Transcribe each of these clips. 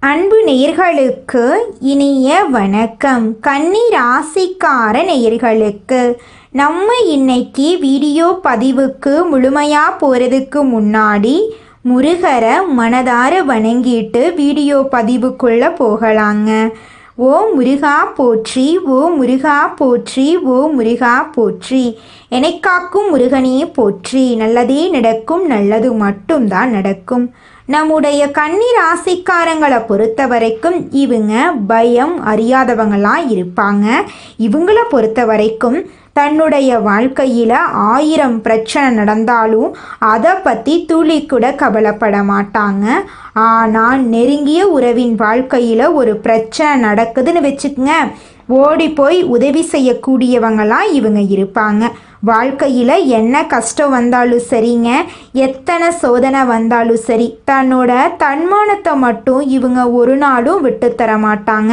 அன்பு நேயர்களுக்கு இனிய வணக்கம். கன்னி ராசிக்கார நேயர்களுக்கு நம்ம இன்னைக்கு வீடியோ பதிவுக்கு முழுமையாக போகிறதுக்கு முன்னாடி முருகரை மனதார வணங்கிட்டு வீடியோ பதிவுக்குள்ளே போகலாங்க. ஓ முருகா போற்றி, ஓ முருகா போற்றி, ஓ முருகா போற்றி, எனக்காக்கும் முருகனே போற்றி. நல்லதே நடக்கும், நல்லது மட்டும்தான் நடக்கும். நம்முடைய கன்னி ராசிக்காரங்களை பொறுத்த வரைக்கும் இவங்க பயம் அறியாதவங்களாக இருப்பாங்க. இவங்களை பொறுத்த வரைக்கும் தன்னுடைய வாழ்க்கையில் 1000 பிரச்சனை நடந்தாலும் அதை பற்றி துளி கூட கவலைப்பட மாட்டாங்க. ஆனால் நெருங்கிய உறவின் வாழ்க்கையில் ஒரு பிரச்சனை நடக்குதுன்னு வச்சுக்கோங்க, ஓடி போய் உதவி செய்யக்கூடியவங்களாம் இவங்க இருப்பாங்க. வாழ்க்கையில் என்ன கஷ்டம் வந்தாலும் சரிங்க, எத்தனை சோதனை வந்தாலும் சரி, தன்னோட தன்மானத்தை மட்டும் இவங்க ஒரு நாளும் விட்டு தர மாட்டாங்க.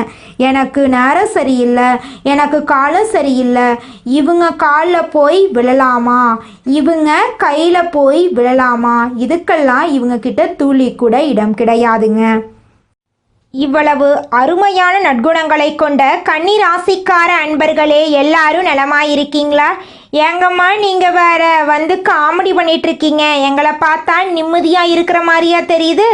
எனக்கு நேரம் சரியில்லை, எனக்கு காலம் சரியில்லை, இவங்க காலில் போய் விழலாமா, இவங்க கையில் போய் விழலாமா, இதுக்கெல்லாம் இவங்க கிட்ட துளி கூட இடம் கிடையாதுங்க. இவ்வளவு அருமையான நற்குணங்களை கொண்ட கன்னி ராசிக்கார அன்பர்களே, எல்லாரும் நலமாயிருக்கீங்களா? ஏங்கம்மா நீங்கள் வேற வந்து காமெடி பண்ணிகிட்ருக்கீங்க, எங்களை பார்த்தா நிம்மதியாக இருக்கிற மாதிரியா தெரியுது?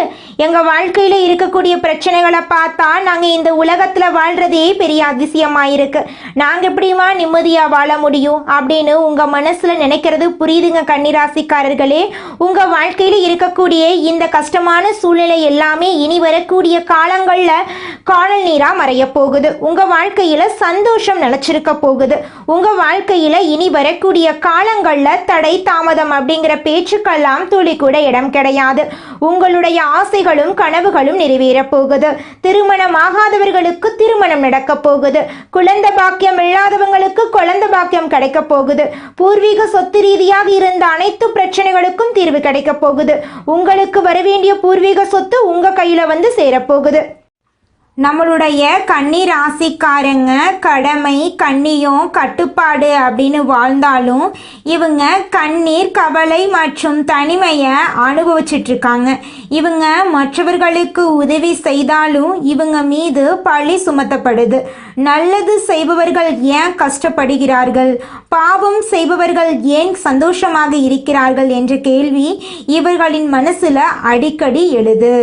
எங்கள் வாழ்க்கையில் இருக்கக்கூடிய பிரச்சனைகளை பார்த்தா நாங்கள் இந்த உலகத்தில் வாழ்கிறதே பெரிய அதிசயமாக இருக்குது, நாங்கள் எப்படிமா நிம்மதியாக வாழ முடியும் அப்படின்னு உங்கள் மனசில் நினைக்கிறது புரியுதுங்க கன்னிராசிக்காரர்களே. உங்கள் வாழ்க்கையில் இருக்கக்கூடிய இந்த கஷ்டமான சூழ்நிலை எல்லாமே இனி வரக்கூடிய காலங்களில் காணல் நீராக மறைய போகுது. உங்கள் வாழ்க்கையில் சந்தோஷம் நிலச்சிருக்க போகுது. உங்கள் வாழ்க்கையில் இனி வரக்கூடிய காலங்களில் தடை தாமதம் அப்படிங்கிற பேச்சுக்கெல்லாம் துளி கூட இடம் கிடையாது. உங்களுடைய ஆசைகளும் கனவுகளும் நிறைவேற போகுது. திருமணம் ஆகாதவர்களுக்கு திருமணம் நடக்க போகுது. குழந்தை பாக்கியம் இல்லாதவங்களுக்கு குழந்தை பாக்கியம் கிடைக்க போகுது. பூர்வீக சொத்து ரீதியாக இருந்த அனைத்து பிரச்சனைகளுக்கும் தீர்வு கிடைக்க போகுது. உங்களுக்கு வரவேண்டிய பூர்வீக சொத்து உங்க கையில வந்து சேரப்போகுது. நம்மளுடைய கன்னி ராசிக்காரங்க கடமை கண்ணியம் கட்டுப்பாடு அப்படின்னு வாழ்ந்தாலும் இவங்க கண்ணீர் கவலை மற்றும் தனிமையை அனுபவிச்சிட்ருக்காங்க. இவங்க மற்றவர்களுக்கு உதவி செய்தாலும் இவங்க மீது பழி சுமத்தப்படுது. நல்லது செய்பவர்கள் ஏன் கஷ்டப்படுகிறார்கள், பாவம் செய்பவர்கள் ஏன் சந்தோஷமாக இருக்கிறார்கள் என்ற கேள்வி இவர்களின் மனசுல அடிக்கடி எழுது.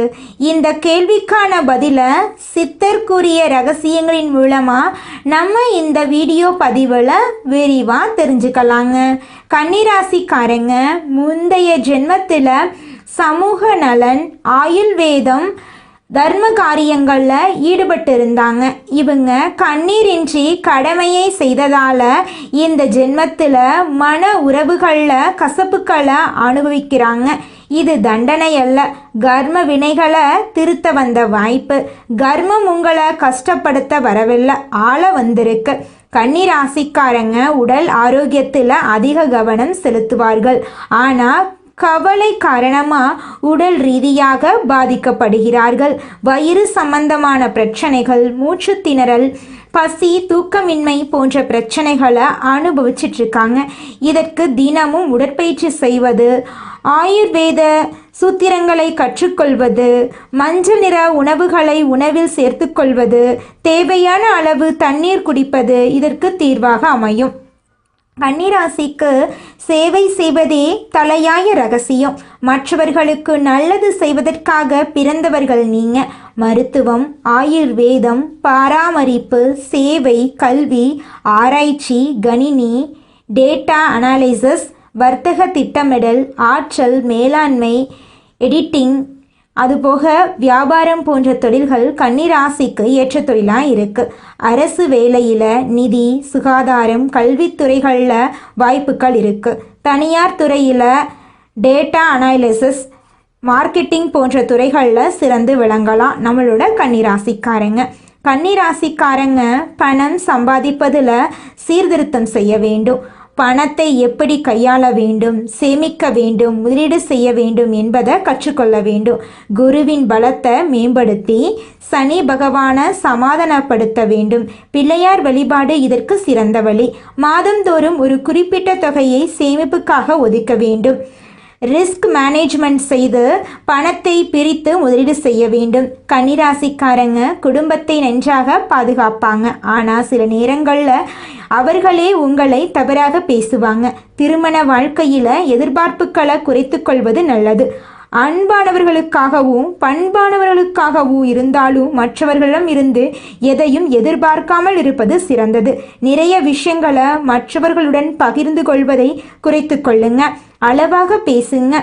இந்த கேள்விக்கான பதில சித்தர் கூறிய ரகசியங்களின் மூலமா நம்ம இந்த வீடியோ பதிவில் விரிவாக தெரிஞ்சுக்கலாங்க. கன்னிராசிக்காரங்க முந்தைய ஜென்மத்தில் சமூக நலன், ஆயுர்வேதம், தர்ம காரியங்களில் ஈடுபட்டு இருந்தாங்க. இவங்க கண்ணீரின்றி கடமையை செய்ததால் இந்த ஜென்மத்தில் மன உறவுகளில் கசப்புக்களை அனுபவிக்கிறாங்க. இது தண்டனை அல்ல, கர்ம வினைகளை திருத்த வந்த வாய்ப்பு. கர்மம் உங்களை கஷ்டப்படுத்த வரவில்லை, ஆள வந்திருக்கு. கன்னி ராசிக்காரங்க உடல் ஆரோக்கியத்தில் அதிக கவனம் செலுத்துவார்கள். ஆனால் கவலை காரணமாக உடல் ரீதியாக பாதிக்கப்படுகிறார்கள். வயிறு சம்பந்தமான பிரச்சனைகள், மூச்சு திணறல், பசி, தூக்கமின்மை போன்ற பிரச்சனைகளை அனுபவிச்சிட்ருக்காங்க. இதற்கு தினமும் உடற்பயிற்சி செய்வது, ஆயுர்வேத சூத்திரங்களை கற்றுக்கொள்வது, மஞ்சள் நிற உணவுகளை உணவில் சேர்த்துக்கொள்வது, தேவையான அளவு தண்ணீர் குடிப்பது இதற்கு தீர்வாக அமையும். கன்னிராசிக்கு சேவை செய்வதே தலையாய ரகசியம். மற்றவர்களுக்கு நல்லது செய்வதற்காக பிறந்தவர்கள் நீங்க. மருத்துவம், ஆயுர்வேதம், பராமரிப்பு, சேவை, கல்வி, ஆராய்ச்சி, கணினி, டேட்டா அனாலிசிஸ், வர்த்தக திட்டமிடல், ஆற்றல் மேலாண்மை, எடிட்டிங், அதுபோக வியாபாரம் போன்ற தொழில்கள் கன்னிராசிக்கு ஏற்ற தொழிலாக இருக்குது. அரசு வேலையில், நிதி, சுகாதாரம், கல்வித்துறைகளில் வாய்ப்புகள் இருக்குது. தனியார் துறையில் டேட்டா அனாலிசிஸ், மார்க்கெட்டிங் போன்ற துறைகளில் சிறந்து விளங்கலாம் நம்மளோட கன்னிராசிக்காரங்க. கன்னிராசிக்காரங்க பணம் சம்பாதிப்பதில் சீர்திருத்தம் செய்ய வேண்டும். பணத்தை எப்படி கையாள வேண்டும், சேமிக்க வேண்டும், முதலீடு செய்ய வேண்டும் என்பதை கற்றுக்கொள்ள வேண்டும். குருவின் பலத்தை மேம்படுத்தி சனி பகவானை சமாதானப்படுத்த வேண்டும். பிள்ளையார் வழிபாடு இதற்கு சிறந்த வழி. மாதந்தோறும் ஒரு குறிப்பிட்ட தொகையை சேமிப்புக்காக ஒதுக்க வேண்டும். ரிஸ்க் மேனேஜ்மெண்ட் செய்து பணத்தை பிரித்து முதலீடு செய்ய வேண்டும். கன்னிராசிக்காரங்க குடும்பத்தை நன்றாக பாதுகாப்பாங்க. ஆனால் சில நேரங்களில் அவர்களே உங்களை தவறாக பேசுவாங்க. திருமண வாழ்க்கையில் எதிர்பார்ப்புகளை குறைத்து கொள்வது நல்லது. அன்பானவர்களுக்காகவும் பண்பானவர்களுக்காகவும் இருந்தாலும் மற்றவர்களிடம் இருந்து எதையும் எதிர்பார்க்காமல் இருப்பது சிறந்தது. நிறைய விஷயங்களை மற்றவர்களுடன் பகிர்ந்து கொள்வதை குறைத்து கொள்ளுங்க. அளவாக பேசுங்க.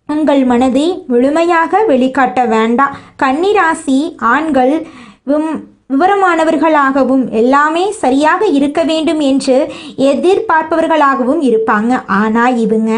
உங்கள் மனதை முழுமையாக வெளிக்காட்ட வேண்டாம். கன்னிராசி ஆண்கள் விவரமானவர்களாகவும் எல்லாமே சரியாக இருக்க வேண்டும் என்று எதிர்பார்ப்பவர்களாகவும் இருப்பாங்க. ஆனால் இவங்க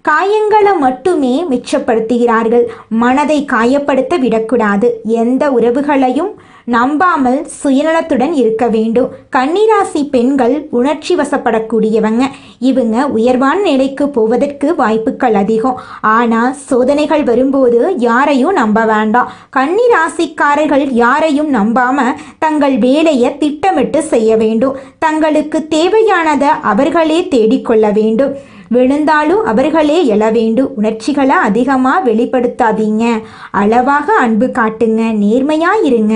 காயங்களை மட்டுமே மிச்சப்படுத்துகிறார்கள். மனதை காயப்படுத்த விடக்கூடாது. எந்த உறவுகளையும் நம்பாமல் சுயநலத்துடன் இருக்க வேண்டும். கன்னிராசி பெண்கள் உணர்ச்சி வசப்படக்கூடியவங்க. இவங்க உயர்வான நிலைக்கு போவதற்கு வாய்ப்புகள் அதிகம். ஆனால் சோதனைகள் வரும்போது யாரையும் நம்ப வேண்டாம். கன்னிராசிக்காரர்கள் யாரையும் நம்பாம தங்கள் வேலையை திட்டமிட்டு செய்ய வேண்டும். தங்களுக்கு தேவையானதை அவர்களே தேடிக்கொள்ள வேண்டும். விழுந்தாலும் அவர்களே எழ வேண்டும். உணர்ச்சிகளை அதிகமாக வெளிப்படுத்தாதீங்க. அளவாக அன்பு காட்டுங்க. நேர்மையாக இருங்க.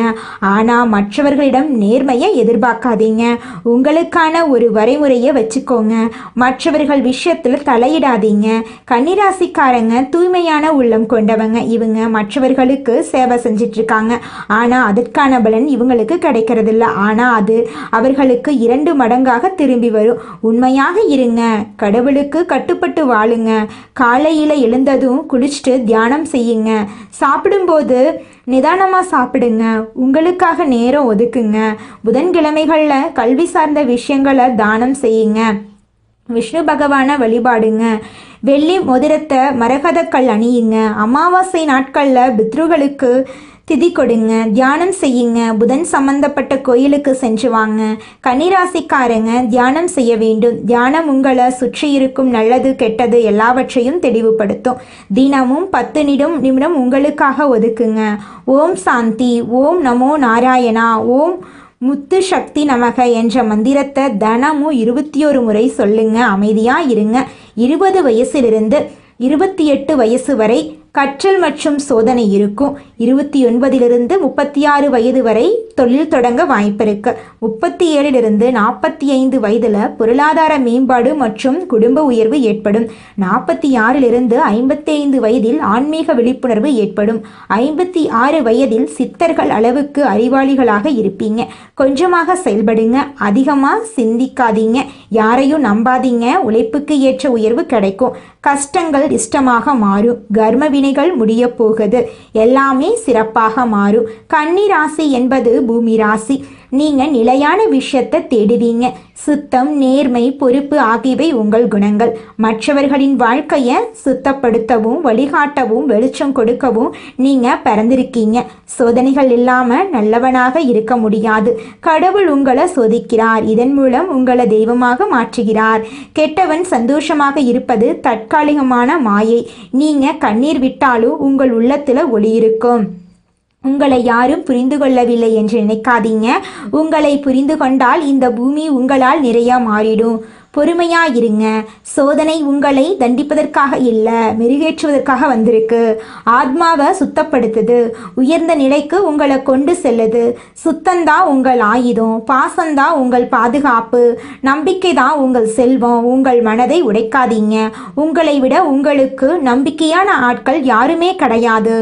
ஆனால் மற்றவர்களிடம் நேர்மையை எதிர்பார்க்காதீங்க. உங்களுக்கான ஒரு வரைமுறையை வச்சுக்கோங்க. மற்றவர்கள் விஷயத்தில் தலையிடாதீங்க. கன்னிராசிக்காரங்க தூய்மையான உள்ளம் கொண்டவங்க. இவங்க மற்றவர்களுக்கு சேவை செஞ்சிட்ருக்காங்க. ஆனால் அதற்கான பலன் இவங்களுக்கு கிடைக்கிறதில்ல. ஆனால் அது அவர்களுக்கு 2 மடங்காக திரும்பி வரும். உண்மையாக இருங்க. கடவுளுக்கு கட்டுப்பட்டு வாழுங்க. காலையில் எழுந்ததும் குளிச்சுட்டு தியானம் செய்யுங்க. சாப்பிடும்போது நிதானமாக சாப்பிடுங்க. உங்களுக்காக நேரம் ஒதுக்குங்க. புதன்கிழமைகளில் கல்வி சார்ந்த விஷயங்களை தானம் செய்யுங்க. விஷ்ணு பகவானை வழிபாடுங்க. வெள்ளி மோதிரத்தை மரகதக்கல் அணியுங்க. அமாவாசை நாட்களில் பித்ருகளுக்கு திதி கொடுங்க. தியானம் செய்யுங்க. புதன் சம்பந்தப்பட்ட கோயிலுக்கு சென்று வாங்க. கன்னிராசிக்காரங்க தியானம் செய்ய வேண்டும். தியானம் உங்களை சுற்றி இருக்கும் நல்லது கெட்டது எல்லாவற்றையும் தெளிவுபடுத்தும். தினமும் 10 நிமிடம் உங்களுக்காக ஒதுக்குங்க. ஓம் சாந்தி, ஓம் நமோ நாராயணா, ஓம் முத்து சக்தி நமக என்ற மந்திரத்தை தினமும் 21 முறை சொல்லுங்க. அமைதியாக இருங்க. 20 வயசிலிருந்து 28 வயசு வரை கற்றல் மற்றும் சோதனை இருக்கும். 29 36 வயது வரை தொழில் தொடங்க வாய்ப்பு இருக்கு. 37 45 வயதில் பொருளாதார மேம்பாடு மற்றும் குடும்ப உயர்வு ஏற்படும். 46 55 வயதில் ஆன்மீக விழிப்புணர்வு ஏற்படும். 56 வயதில் சித்தர்கள் அளவுக்கு அறிவாளிகளாக இருப்பீங்க. கொஞ்சமாக செயல்படுங்க. அதிகமாக சிந்திக்காதீங்க. யாரையும் நம்பாதீங்க. உழைப்புக்கு ஏற்ற உயர்வு கிடைக்கும். கஷ்டங்கள் இஷ்டமாக மாறும். கர்ம வினைகள் முடிய போகுது. எல்லாமே சிறப்பாக மாறும். கன்னி ராசி என்பது பூமி ராசி. நீங்கள் நிலையான விஷயத்தை தேடுவீங்க. சுத்தம், நேர்மை, பொறுப்பு ஆகியவை உங்கள் குணங்கள். மற்றவர்களின் வாழ்க்கையை சுத்தப்படுத்தவும் வழிகாட்டவும் வெளிச்சம் கொடுக்கவும் நீங்கள் பிறந்திருக்கீங்க. சோதனைகள் இல்லாமல் நல்லவனாக இருக்க முடியாது. கடவுள் உங்களை சோதிக்கிறார். இதன் மூலம் உங்களை தெய்வமாக மாற்றுகிறார். கெட்டவன் சந்தோஷமாக இருப்பது தற்காலிகமான மாயை. நீங்கள் கண்ணீர் விட்டாலும் உங்கள் உள்ளத்தில் ஒளி இருக்கும். உங்களை யாரும் புரிந்து கொள்ளவில்லை என்று நினைக்காதீங்க. உங்களை புரிந்து கொண்டால் இந்த பூமி உங்களால் நிறைய மாறிடும். பொறுமையாக இருங்க. சோதனை உங்களை தண்டிப்பதற்காக இல்லை, மெருகேற்றுவதற்காக வந்திருக்கு. ஆத்மாவை சுத்தப்படுத்துது. உயர்ந்த நிலைக்கு உங்களை கொண்டு செல்லுது. சுத்தந்தான் உங்கள் ஆயுதம். பாசந்தான் உங்கள் பாதுகாப்பு. நம்பிக்கை தான் உங்கள் செல்வம். உங்கள் மனதை உடைக்காதீங்க. உங்களை விட உங்களுக்கு நம்பிக்கையான ஆட்கள் யாருமே கிடையாது.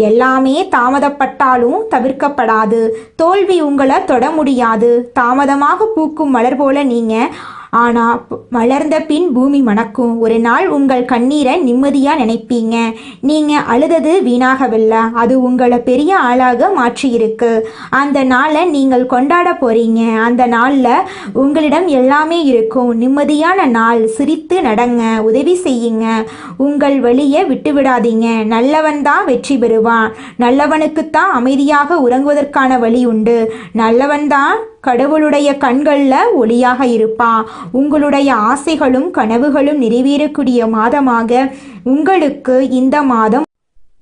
எல்லாமே தாமதப்பட்டாலும் தவிர்க்கப்படாது. தோல்வி உங்களை தொட முடியாது. தாமதமாக பூக்கும் மலர் போல நீங்கள் ஆனால் மலர்ந்த பின் பூமி மணக்கும். ஒரு நாள் உங்கள் கண்ணீரை நிம்மதியாக நினைப்பீங்க. நீங்கள் அழுதது வீணாகவில்லை, அது உங்களை பெரிய ஆளாக மாற்றியிருக்கு. அந்த நாளை நீங்கள் கொண்டாட போகிறீங்க. அந்த நாளில் உங்களிடம் எல்லாமே இருக்கும். நிம்மதியான நாள். சிரித்து நடங்க. உதவி செய்யுங்க. உங்கள் வழியை விட்டுவிடாதீங்க. நல்லவன் தான் வெற்றி பெறுவான். நல்லவனுக்குத்தான் அமைதியாக உறங்குவதற்கான வழி உண்டு. நல்லவன் தான் கடவுளுடைய கண்களில் ஒளியாக இருப்பான். உங்களுடைய ஆசைகளும் கனவுகளும் நிறைவேறக்கூடிய மாதமாக உங்களுக்கு இந்த மாதம்.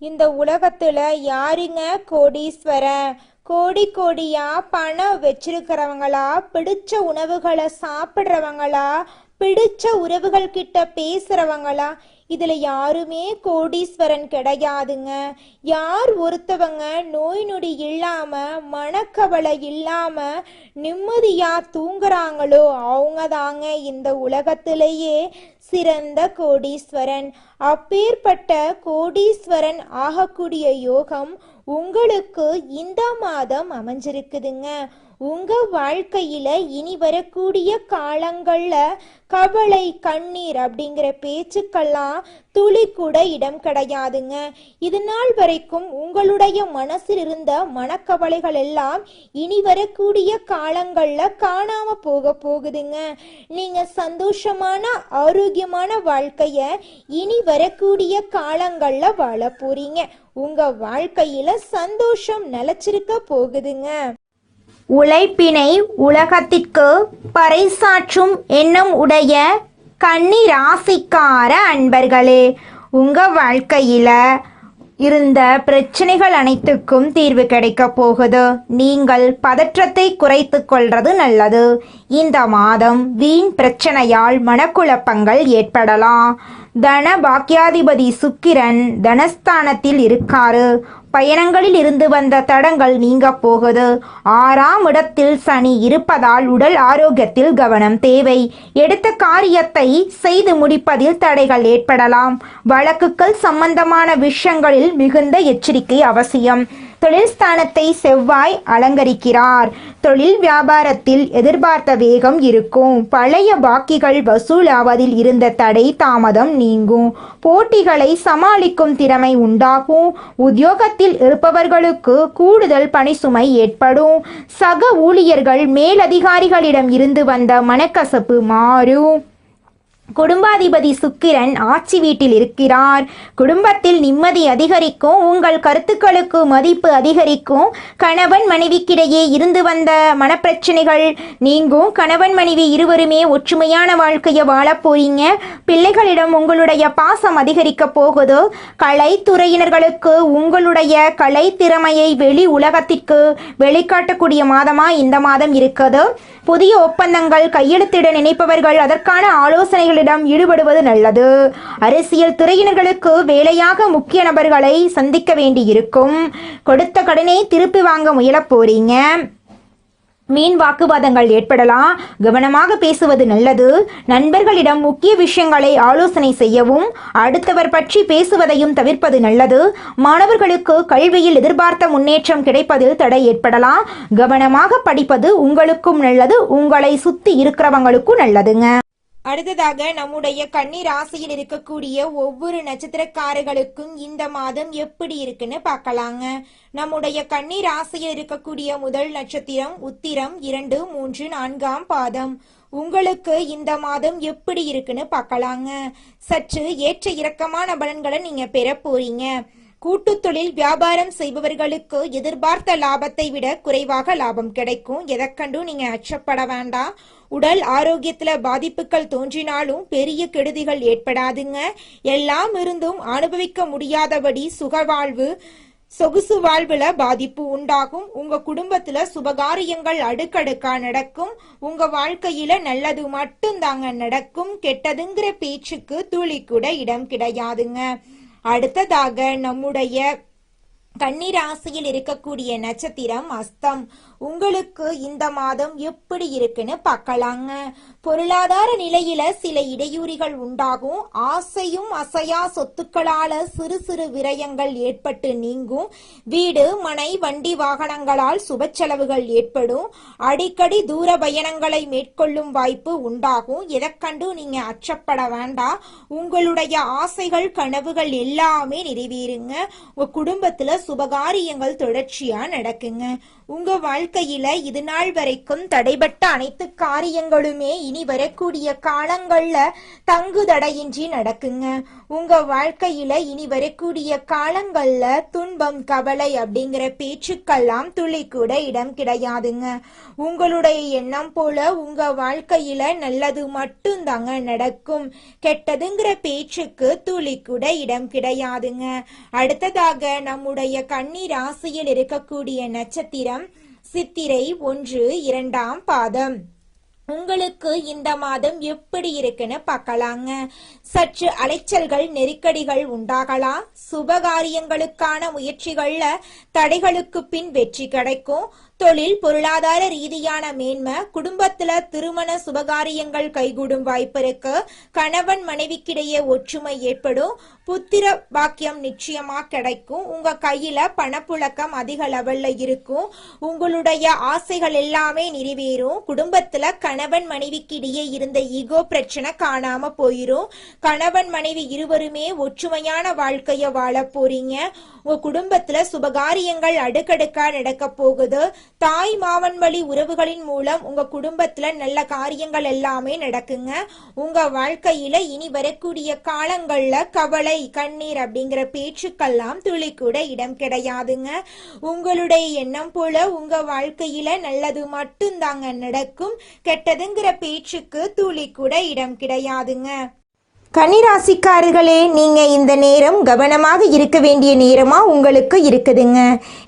இந்த உலகத்தில் யாருங்க கோடீஸ்வரன்? கோடியா பணம் வச்சிருக்கிறவங்களா? பிடிச்ச உணவுகளை சாப்பிட்றவங்களா? பிடிச்ச உறவுகள் கிட்ட பேசுகிறவங்களா? இதுல யாருமே கோடீஸ்வரன் கிடையாதுங்க. யார் ஒருத்தவங்க நோய் நொடி இல்லாம மனக்கவலை இல்லாம நிம்மதியா தூங்குறாங்களோ அவங்க தாங்க இந்த உலகத்திலேயே சிறந்த கோடீஸ்வரன். அப்பேற்பட்ட கோடீஸ்வரன் ஆகக்கூடிய யோகம் உங்களுக்கு இந்த மாதம் அமைஞ்சிருக்குதுங்க. உங்க வாழ்க்கையில இனி வரக்கூடிய காலங்கள்ல கவலை கண்ணீர் அப்படிங்கிற பேச்சுக்கெல்லாம் துளி கூட இடம் கிடையாதுங்க. இது நாள் வரைக்கும் உங்களுடைய மனசில் இருந்த மனக்கவலைகள் எல்லாம் இனி வரக்கூடிய காலங்கள்ல காணாம போகுதுங்க. நீங்க சந்தோஷமான ஆரோக்கியமான வாழ்க்கைய இனி வரக்கூடிய காலங்கள்ல வாழ போறீங்க. உங்க வாழ்க்கையில சந்தோஷம் நிலைச்சிருக்க போகுதுங்க. உழைப்பினை உலகத்திற்கு பறைசாற்றும் எண்ணம் உடைய கன்னி ராசிக்கார அன்பர்களே, உங்க வாழ்க்கையில இருந்த பிரச்சனைகள் அனைத்துக்கும் தீர்வு கிடைக்க போகுது. நீங்கள் பதற்றத்தை குறைத்து கொள்றது நல்லது. இந்த மாதம் வீண் பிரச்சனையால் மனக்குழப்பங்கள் ஏற்படலாம். தன பாக்கியாதிபதி சுக்கிரன் தனஸ்தானத்தில் இருக்காரு. பயணங்களில் இருந்து வந்த தடங்கள் நீங்க போகுது. 6ஆம் இடத்தில் சனி இருப்பதால் உடல் ஆரோக்கியத்தில் கவனம் தேவை. எடுத்த காரியத்தை செய்து முடிப்பதில் தடைகள் ஏற்படலாம். வழக்குகள் சம்பந்தமான விஷயங்களில் மிகுந்த எச்சரிக்கை அவசியம். தொழில் ஸ்தானத்தை செவ்வாய் அலங்கரிக்கிறார். தொழில் வியாபாரத்தில் எதிர்பார்த்த வேகம் இருக்கும். பழைய பாக்கிகள் வசூலாவதில் இருந்த தடை தாமதம் நீங்கும். போட்டிகளை சமாளிக்கும் திறமை உண்டாகும். உத்தியோகத்தில் இருப்பவர்களுக்கு கூடுதல் பணிசுமை ஏற்படும். சக ஊழியர்கள் மேலதிகாரிகளிடம் இருந்து வந்த மனக்கசப்பு மாறும். குடும்பாதிபதி சுக்கிரன் ஆட்சி வீட்டில் இருக்கிறார். குடும்பத்தில் நிம்மதி அதிகரிக்கும். உங்கள் கருத்துக்களுக்கு மதிப்பு அதிகரிக்கும். கணவன் மனைவிக்கிடையே இருந்து வந்த மனப்பிரச்சனைகள் நீங்கும். கணவன் மனைவி இருவருமே ஒற்றுமையான வாழ்க்கையை வாழ போறீங்க. பிள்ளைகளிடம் உங்களுடைய பாசம் அதிகரிக்க போகுது. கலைத்துறையினர்களுக்கு உங்களுடைய கலை திறமையை வெளி உலகத்திற்கு வெளிக்காட்டக்கூடிய மாதமா இந்த மாதம் இருக்குது. புதிய ஒப்பந்தங்கள் கையெழுத்திட நினைப்பவர்கள் அதற்கான ஆலோசனைகளிடம் ஈடுபடுவது நல்லது. அரசியல் துறையினர்களுக்கு வேலையாக முக்கிய நபர்களை சந்திக்க வேண்டியிருக்கும். கொடுத்த கடனை திருப்பி வாங்க முயல போறீங்க. மீன் வாக்குவாதங்கள் ஏற்படலாம். கவனமாக பேசுவது நல்லது. நண்பர்களிடம் முக்கிய விஷயங்களை ஆலோசனை செய்யவும் அடுத்தவர் பற்றி பேசுவதையும் தவிர்ப்பது நல்லது. மாணவர்களுக்கு கல்வியில் எதிர்பார்த்த முன்னேற்றம் கிடைப்பதில் தடை ஏற்படலாம். கவனமாக படிப்பது உங்களுக்கும் நல்லது, உங்களை சுத்தி இருக்கிறவங்களுக்கும் நல்லதுங்க. அடுத்ததாக நம்முடைய கன்னி ராசியில் இருக்கக்கூடிய ஒவ்வொரு நட்சத்திரக்காரர்களுக்கும் இந்த மாதம் எப்படி இருக்குன்னு பார்க்கலாங்க. நம்முடைய கன்னி ராசியில் இருக்கக்கூடிய முதல் நட்சத்திரம் உத்திரம் 2, 3, 4ஆம் பாதம். உங்களுக்கு இந்த மாதம் எப்படி இருக்குன்னு பார்க்கலாங்க. சற்று ஏற்ற இறக்கமான பலன்களை நீங்க பெற போறீங்க. கூட்டு தொழில் வியாபாரம் செய்பவர்களுக்கு எதிர்பார்த்த லாபத்தை விட குறைவாக லாபம் கிடைக்கும். எதற்கண்டும் நீங்க அச்சப்பட வேண்டாம். உடல் ஆரோக்கியத்துல பாதிப்புகள் தோன்றினாலும் பெரிய கெடுதிகள் ஏற்படாதுங்க. எல்லாம் இருந்தும் அனுபவிக்க முடியாதபடி சுகவாழ்வு சொகுசு வாழ்வுல பாதிப்பு உண்டாகும். உங்க குடும்பத்துல சுபகாரியங்கள் அடுக்கடுக்கா நடக்கும். உங்க வாழ்க்கையில நல்லது மட்டும் தாங்க நடக்கும். கெட்டதுங்கிற பேச்சுக்கு துளி கூட இடம் கிடையாதுங்க. அடுத்ததாக நம்முடைய கன்னி ராசியில் இருக்கக்கூடிய நட்சத்திரம் அஸ்தம். உங்களுக்கு இந்த மாதம் எப்படி இருக்குன்னு பார்க்கலாங்க. பொருளாதார நிலையில சில இடையூறுகள் உண்டாகும். ஆசையும் அசையா சொத்துக்களால சிறு சிறு விரயங்கள் ஏற்பட்டு நீங்கும். வீடு மனை வண்டி வாகனங்களால் சுப செலவுகள் ஏற்படும். அடிக்கடி தூர பயணங்களை மேற்கொள்ளும் வாய்ப்பு உண்டாகும். எதற்கண்டு நீங்க அச்சப்பட வேண்டாம். உங்களுடைய ஆசைகள் கனவுகள் எல்லாமே நிறைவேறுங்க. உங்க குடும்பத்துல சுபகாரியங்கள் தொடர்ச்சியா நடக்குங்க. உங்க வாழ்க்கையில இது நாள் வரைக்கும் தடைபட்ட அனைத்து காரியங்களுமே இனி வரக்கூடிய காலங்கள்ல தங்கு தடையின்றி நடக்குங்க. உங்க வாழ்க்கையில இனி வரக்கூடிய காலங்கள்ல துன்பம் கவலை அப்படிங்கிற பேச்சுக்கெல்லாம் துளி கூட இடம் கிடையாதுங்க. உங்களுடைய எண்ணம் போல உங்க வாழ்க்கையில நல்லது மட்டும் தாங்க நடக்கும். கெட்டதுங்கிற பேச்சுக்கு துளி கூட இடம் கிடையாதுங்க. அடுத்ததாக நம்முடைய கன்னி ராசியில் இருக்கக்கூடிய நட்சத்திரம் சித்திரை 1, 2ஆம் பாதம். உங்களுக்கு இந்த மாதம் எப்படி இருக்குன்னு பார்க்கலாங்க. சற்று அலைச்சல்கள் நெருக்கடிகள் உண்டாகலாம். சுபகாரியங்களுக்கான முயற்சிகள்ல தடைகளுக்கு பின் வெற்றி கிடைக்கும். தொழில் பொருளாதார ரீதியான மேன்மை, குடும்பத்துல திருமண சுபகாரியங்கள் கைகூடும் வாய்ப்பு இருக்கு. கணவன் மனைவிக்கிடையே ஒற்றுமை ஏற்படும். புத்திர பாக்கியம் நிச்சயமா கிடைக்கும். உங்க கையில பணப்புழக்கம் அதிக லெவல்ல இருக்கும். உங்களுடைய ஆசைகள் எல்லாமே நிறைவேறும். குடும்பத்துல கணவன் மனைவிக்கு இடையே இருந்த ஈகோ பிரச்சனை காணாம போயிரும். கணவன் மனைவி இருவருமே ஒற்றுமையான வாழ்க்கைய வாழ போறீங்க. உங்க குடும்பத்துல சுபகாரியங்கள் அடுக்கடுக்கா நடக்க போகுது. தாய் மாமன் வழி உறவுகளின் மூலம் உங்க குடும்பத்துல நல்ல காரியங்கள் எல்லாமே நடக்குங்க. உங்க வாழ்க்கையில இனி வரக்கூடிய காலங்கள்ல கவலை கண்ணீர் அப்படிங்கிற பேச்சுக்கெல்லாம் துளி கூட இடம் கிடையாதுங்க. உங்களுடைய எண்ணம் போல உங்க வாழ்க்கையில நல்லது மட்டும்தாங்க நடக்கும். கெட்டதுங்கிற பேச்சுக்கு துளி கூட இடம் கிடையாதுங்க. கன்னிராசிக்காரர்களே, நீங்கள் இந்த நேரம் கவனமாக இருக்க வேண்டிய நேரமாக உங்களுக்கு இருக்குதுங்க.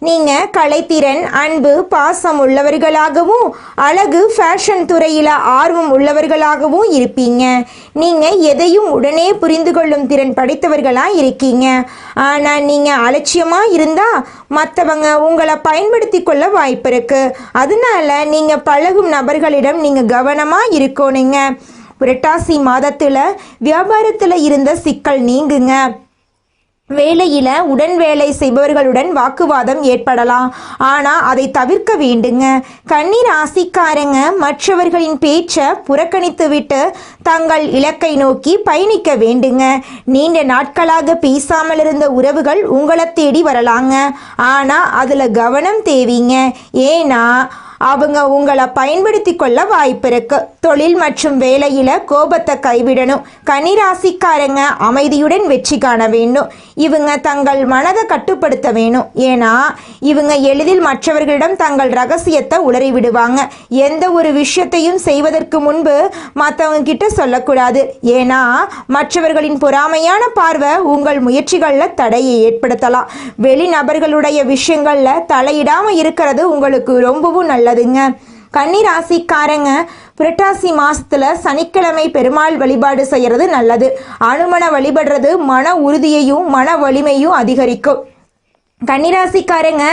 நீங்கள் கலைத்திறன், அன்பு, பாசம் உள்ளவர்களாகவும் அழகு ஃபேஷன் துறையில் ஆர்வம் உள்ளவர்களாகவும் இருப்பீங்க. நீங்கள் எதையும் உடனே புரிந்து கொள்ளும் திறன் படைத்தவர்களாக இருக்கீங்க. ஆனால் நீங்கள் அலட்சியமாக இருந்தால் மற்றவங்க உங்களை பயன்படுத்தி கொள்ள வாய்ப்பு இருக்குது. அதனால நீங்கள் பழகும் நபர்களிடம் நீங்கள் கவனமாக இருக்கணுங்க. புரட்டாசி மாதத்தில் வியாபாரத்தில் இருந்த சிக்கல் நீங்குங்க. வேலையில் உடன் வேலை செய்பவர்களுடன் வாக்குவாதம் ஏற்படலாம். ஆனால் அதை தவிர்க்க வேண்டுங்க. கன்னி ராசிக்காரங்க மற்றவர்களின் பேச்சை புறக்கணித்து விட்டு தங்கள் இலக்கை நோக்கி பயணிக்க வேண்டுங்க. நீண்ட நாட்களாக பேசாமல் இருந்த உறவுகள் உங்களை தேடி வரலாங்க. ஆனால் அதில் கவனம் தேவைங்க. ஏன்னா அவங்க உங்களை பயன்படுத்தி கொள்ள வாய்ப்பு இருக்கு. தொழில் மற்றும் வேலையில கோபத்தை கைவிடணும். கன்னிராசிக்காரங்க அமைதியுடன் வெற்றி காண வேண்டும். இவங்க தங்கள் மனதை கட்டுப்படுத்த வேணும். ஏன்னா இவங்க எளிதில் மற்றவர்களிடம் தங்கள் ரகசியத்தை உளறி விடுவாங்க. எந்த ஒரு விஷயத்தையும் செய்வதற்கு முன்பு மற்றவங்க கிட்ட சொல்லக்கூடாது. ஏன்னா மற்றவர்களின் பொறாமையான பார்வை உங்கள் முயற்சிகளில் தடையை ஏற்படுத்தலாம். வெளிநபர்களுடைய விஷயங்கள்ல தலையிடாம இருக்கிறது உங்களுக்கு ரொம்பவும் நல்லதுங்க. கன்னி ராசிக்காரங்க புரட்டாசி மாசத்துல சனிக்கிழமை பெருமாள் வழிபாடு செய்யறது நல்லது. அனுமனை வழிபடுறது மன உறுதியையும் மன வலிமையும் அதிகரிக்கும். கன்னிராசிக்காரங்க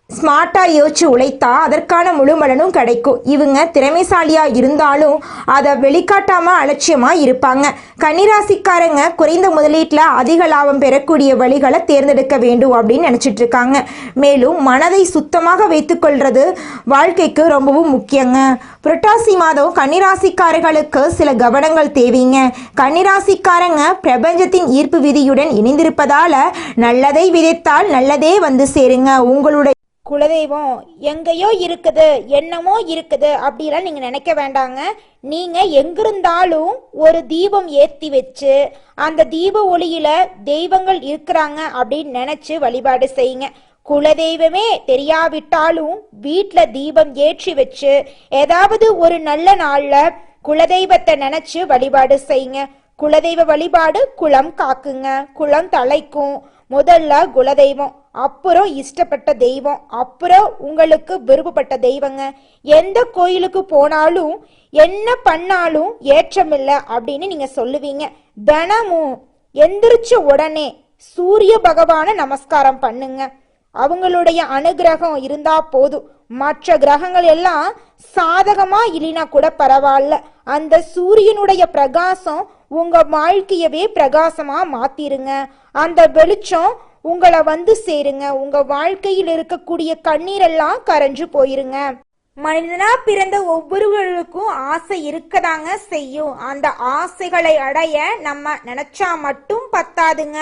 ஸ்மார்ட்டாக யோசிச்சு உழைத்தா அதற்கான முழு பலனும் கிடைக்கும். இவங்க திறமைசாலியாக இருந்தாலும் அதை வெளிக்காட்டாமல் அலட்சியமாக இருப்பாங்க. கன்னிராசிக்காரங்க குறைந்த முதலீட்டில் அதிக லாபம் பெறக்கூடிய வழிகளை தேர்ந்தெடுக்க வேண்டும் அப்படின்னு நினச்சிட்டு இருக்காங்க. மேலும் மனதை சுத்தமாக வைத்துக்கொள்வது வாழ்க்கைக்கு ரொம்பவும் முக்கியங்க. புரட்டாசி மாதம் கன்னிராசிக்காரர்களுக்கு சில கவனங்கள் தேவைங்க. கன்னிராசிக்காரங்க பிரபஞ்சத்தின் ஈர்ப்பு விதியுடன் இணைந்திருப்பதால நல்லதை விதைத்தால் நல்லதே வந்து சேருங்க. உங்களுடைய குலதெய்வம் எங்கேயோ இருக்குது, என்னமோ இருக்குது அப்படிலாம் நீங்க நினைக்க வேண்டாங்க. நீங்க எங்கிருந்தாலும் ஒரு தீபம் ஏத்தி வச்சு அந்த தீப ஒளியில தெய்வங்கள் இருக்கிறாங்க அப்படின்னு நினைச்சு வழிபாடு செய்யுங்க. குலதெய்வமே தெரியாவிட்டாலும் வீட்டுல தீபம் ஏற்றி வச்சு ஏதாவது ஒரு நல்ல நாள்ல குலதெய்வத்தை நினைச்சு வழிபாடு செய்யுங்க. குலதெய்வ வழிபாடு குலம் காக்குங்க, குலம் தலைக்கும். முதல்ல குலதெய்வம், அப்புறம் இஷ்டப்பட்ட தெய்வம், அப்புறம் உங்களுக்கு விருப்பப்பட்ட தெய்வங்க. எந்த கோயிலுக்கு போனாலும் என்ன பண்ணாலும் ஏற்றமில்லை அப்படின்னு நீங்க சொல்லுவீங்க. தினமும் எந்திரிச்ச உடனே சூரிய பகவான நமஸ்காரம் பண்ணுங்க. அவங்களுடைய அனுகிரகம் இருந்தா போதும். மற்ற கிரகங்கள் எல்லாம் சாதகமா இல்லைனா கூட பரவாயில்ல, அந்த சூரியனுடைய பிரகாசம் உங்க வாழ்க்கையவே பிரகாசமா மாத்திருங்க. அந்த வெளிச்சம் உங்களை வந்து சேருங்க. உங்க வாழ்க்கையில் இருக்கக்கூடிய கண்ணீரெல்லாம் கரைஞ்சு போயிருங்க. மனிதனா பிறந்த ஒவ்வொருவருக்கும் ஆசை இருக்கதாங்க செய்யும். அந்த ஆசைகளை அடைய நம்ம நினைச்சா மட்டும் பத்தாதுங்க.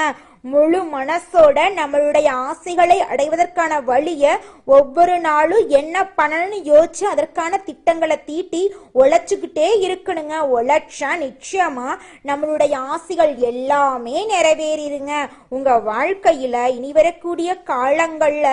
முழு மனசோட நம்மளுடைய ஆசைகளை அடைவதற்கான வழிய ஒவ்வொரு நாளும் என்ன பண்ணணும்னு யோசிச்சு அதற்கான திட்டங்களை தீட்டி உழைச்சுக்கிட்டே இருக்கணுங்க. உழைச்சா நிச்சயமா நம்மளுடைய ஆசைகள் எல்லாமே நிறைவேறிடுங்க. உங்க வாழ்க்கையில இனி வரக்கூடிய காலங்கள்ல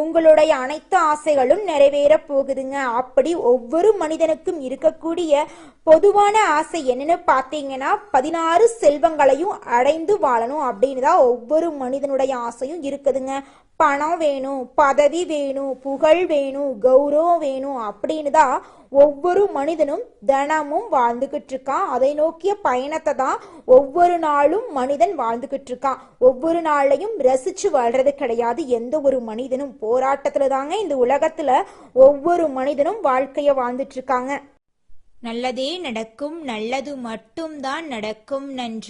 உங்களுடைய அனைத்து ஆசைகளும் நிறைவேற போகுதுங்க. அப்படி ஒவ்வொரு மனிதனுக்கும் இருக்கக்கூடிய பொதுவான ஆசை என்னன்னு பார்த்தீங்கன்னா 16 செல்வங்களையும் அடைந்து வாழணும் அப்படின்னு தான் ஒவ்வொரு மனிதனுடைய ஆசையும் இருக்குதுங்க. பணம் வேணும், பதவி வேணும், புகழ் வேணும், கௌரவம் வேணும் அப்படின்னு தான் ஒவ்வொரு மனிதனும் தினமும் வாழ்ந்துகிட்டு இருக்கான். அதை நோக்கிய பயணத்தை தான் ஒவ்வொரு நாளும் மனிதன் வாழ்ந்துகிட்டு இருக்கான். ஒவ்வொரு நாளையும் ரசிச்சு வாழ்றது கிடையாது எந்த ஒரு மனிதனும். போராட்டத்துல தாங்க இந்த உலகத்துல ஒவ்வொரு மனிதனும் வாழ்க்கைய வாழ்ந்துட்டு இருக்காங்க. நல்லதே நடக்கும், நல்லது மட்டும்தான் நடக்கும். நன்றி.